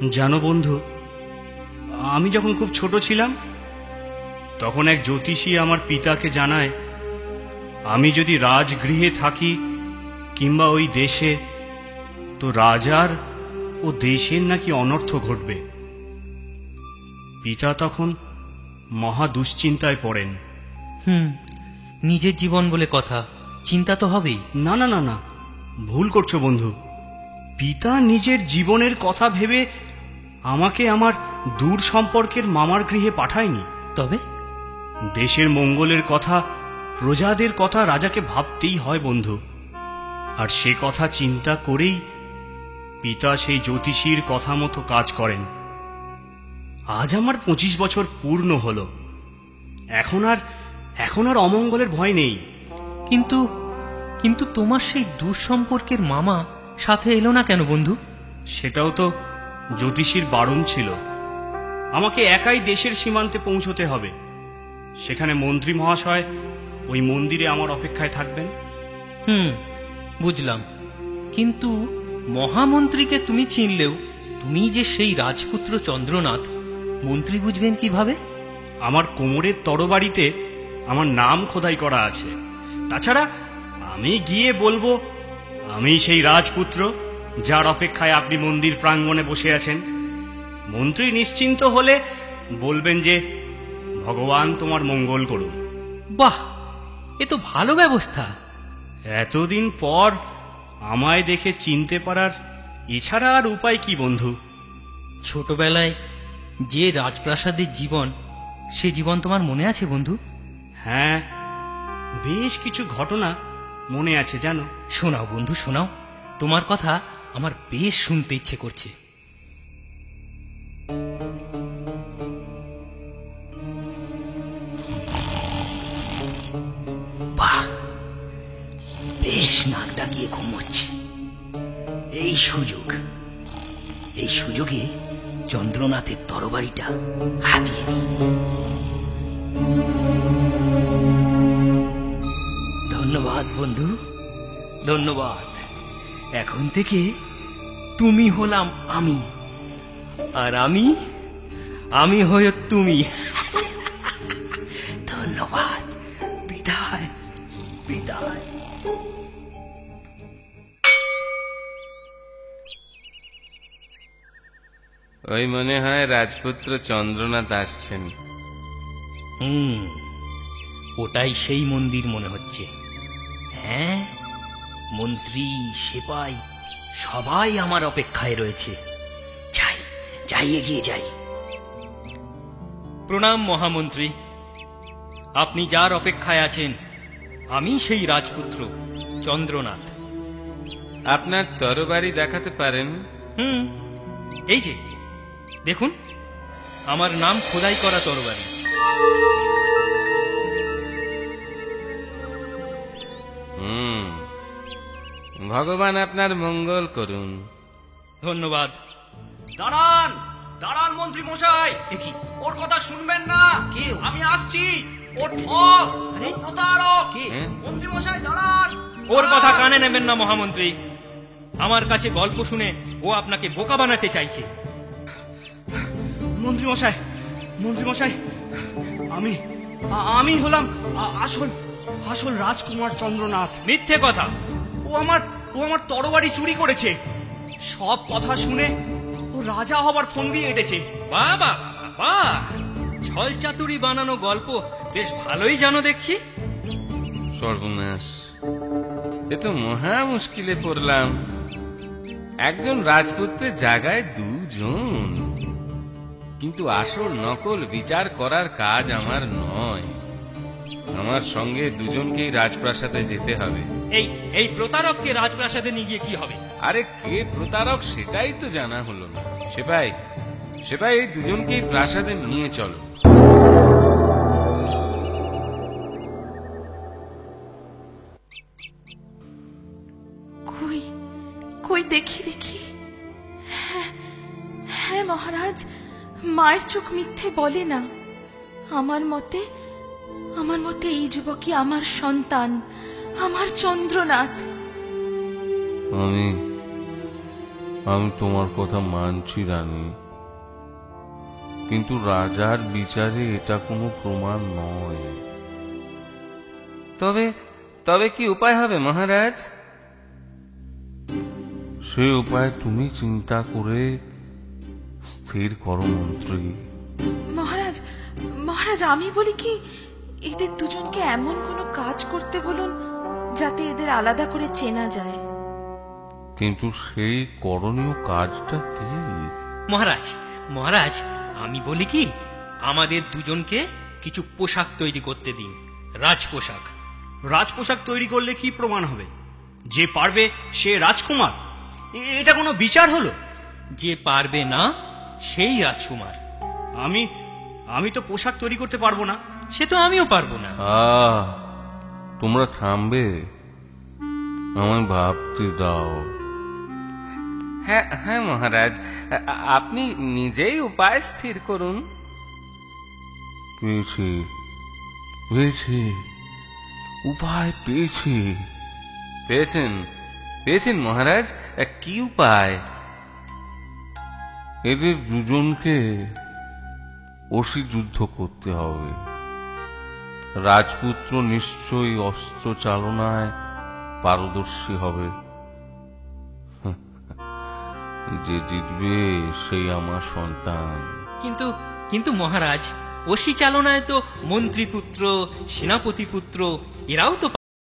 জানো বন্ধু, আমি যখন খুব ছোট ছিলাম তখন এক জ্যোতিষী আমার পিতাকে জানায় আমি যদি রাজগৃহে থাকি কিংবা ওই দেশে, তো রাজার ও দেশের নাকি অনর্থ ঘটবে। পিতা তখন মহা দুশ্চিন্তায় পড়েন। নিজের জীবন বলে কথা, চিন্তা তো হবেই। না না না না, ভুল করছো বন্ধু। পিতা নিজের জীবনের কথা ভেবে আমাকে আমার দূর সম্পর্কের মামার গৃহে পাঠায়নি। তবে দেশের মঙ্গলের কথা, প্রজাদের কথা রাজাকে ভাবতেই হয় বন্ধু। আর সে কথা চিন্তা করেই পিতা সেই জ্যোতিষীর কথা মতো কাজ করেন। আজ আমার 25 বছর পূর্ণ হল। এখন আর অমঙ্গলের ভয় নেই। কিন্তু কিন্তু তোমার সেই দূর সম্পর্কের মামা সাথে এলো না কেন বন্ধু? সেটাও তো জ্যোতিষীর বারণ ছিল। আমাকে একাই দেশের সীমান্তে পৌঁছতে হবে। সেখানে মন্ত্রী মহাশয় ওই মন্দিরে আমার অপেক্ষায় থাকবেন। বুঝলাম। কিন্তু মহামন্ত্রীকে তুমি চিনলেও তুমি যে সেই রাজপুত্র চন্দ্রনাথ, মন্ত্রী বুঝবেন কিভাবে? আমার কোমরের তরবারিতে আমার নাম খোদাই করা আছে। তাছাড়া আমি গিয়ে বলবো আমি সেই রাজপুত্র যার অপেক্ষায় আপনি মন্দির প্রাঙ্গণে বসে আছেন। মন্ত্রী নিশ্চিন্ত হলে বলবেন যে ভগবান তোমার মঙ্গল করুন। বাহ, এ তো ভালো ব্যবস্থা। এতদিন পর আমায় দেখে চিনতে পারার এছাড়া আর উপায় কি বন্ধু? ছোটবেলায় যে রাজপ্রাসাদের জীবন, সে জীবন তোমার মনে আছে বন্ধু? হ্যাঁ, বেশ কিছু ঘটনা মনে আছে জানো। শোনাও বন্ধু, শোনাও। তোমার কথা আমার বেশ শুনতে ইচ্ছে করছে। বাহ, বেশ নাক ডাকিয়ে ঘুমোচ্ছে। এই সুযোগে চন্দ্রনাথের তরবারিটা হাতিয়ে নি। ধন্যবাদ বন্ধু, ধন্যবাদ। এখন থেকে তুমি হলাম আমি, আর আমি হয়ে তুমি। ধন্যবাদ। বিদায় বিদায়। ওই মনে হয় রাজপুত্র চন্দ্রনাথ আসছেন। ওটাই সেই মন্দির মনে হচ্ছে। হ্যাঁ, মন্ত্রী, সেপাই সবাই আমার অপেক্ষায় রয়েছে। যাই এগিয়ে যাই। প্রণাম মহামন্ত্রী। আপনি যার অপেক্ষায় আছেন, আমি সেই রাজপুত্র চন্দ্রনাথ। আপনার তরবারি দেখাতে পারেন? এই যে দেখুন, আমার নাম খোদাই করা তরবারি। ভগবান আপনার মঙ্গল করুন। ধন্যবাদ। দাঁড়ান দাঁড়ান মন্ত্রী মশাই, ওর কথা শুনবেন না। আমি আসছি। ওর ঠক, প্রতারক। মন্ত্রী মশাই দাঁড়ান। ওর কথা কানে নেবেন না মহামন্ত্রী। আমার কাছে গল্প শুনে ও আপনাকে বোকা বানাতে চাইছে। মন্ত্রী মশাই, আমি হলাম আসল রাজকুমার চন্দ্রনাথ। মিথ্যে কথা। ও আমার তরবারি চুরি করেছে। সব কথা শুনে ও রাজা হবার ফন্দি এঁটেছে। বাবা, ছল চাতুরি বানানো গল্প বেশ ভালোই জানো দেখছি। সর্বনাশ, এ তো মহা মুশকিলে পড়লাম। একজন রাজপুত্রের জায়গায় দুজন। কিন্তু আসল নকল বিচার করার কাজ আমার নয়। আমার সঙ্গে দুজনকেই রাজপ্রাসাদে যেতে হবে। এই প্রতারককে রাজপ্রাসাদে নিয়ে গিয়ে কি হবে? আরে কে প্রতারক সেটাই তো জানা হলো না। সেপাই এই দুজনকেই প্রাসাদে নিয়ে চলো। কই দেখি। হ্যাঁ মহারাজ, মায়ের চোখ মিথ্যে বলে না। আমার মতে এই যুবকই আমার সন্তান, আমার চন্দ্রনাথ। আমি তোমার কথা মানছি রানী, কিন্তু রাজার বিচারে এটা কোনো প্রমাণ নয়। তবে তবে কি উপায় হবে মহারাজ? সে উপায় তুমি চিন্তা করে স্থির করো মন্ত্রী। মহারাজ, মহারাজ, আমি বলি কি, এদের দুজনকে এমন কোনো কাজ করতে বলুন যাতে এদের আলাদা করে চেনা যায়। কিন্তু সেই করণীয় কাজটা কি? মহারাজ, মহারাজ, আমি বলি কি, আমাদের দুজনকে কিছু পোশাক তৈরি করতে দিন, রাজপোশাক। রাজপোশাক তৈরি করলে কি প্রমাণ হবে যে পারবে সে রাজকুমার? এটা কোনো বিচার হলো? যে পারবে না সেই রাজকুমার। আমি তো পোশাক তৈরি করতে পারবো না। সে তো আমিও পারবো না। তোমরা থামবে, আমায় ভাবতে দাও। হ্যাঁ হ্যাঁ মহারাজ, আপনি নিজেই উপায় স্থির করুন। পেয়েছি, পেয়েছি, উপায় পেয়েছি। পেয়েছেন? পেয়েছেন মহারাজ? কি উপায়? এদের দুজনকে অসি যুদ্ধ করতে হবে। রাজপুত্র নিশ্চয়ই অস্ত্র চালনায় পারদর্শী হবে। যে জিতবে সেই আমার সন্তান। কিন্তু কিন্তু মহারাজ, অসি চালনায় তো মন্ত্রীপুত্র, সেনাপতি পুত্র এরাও তো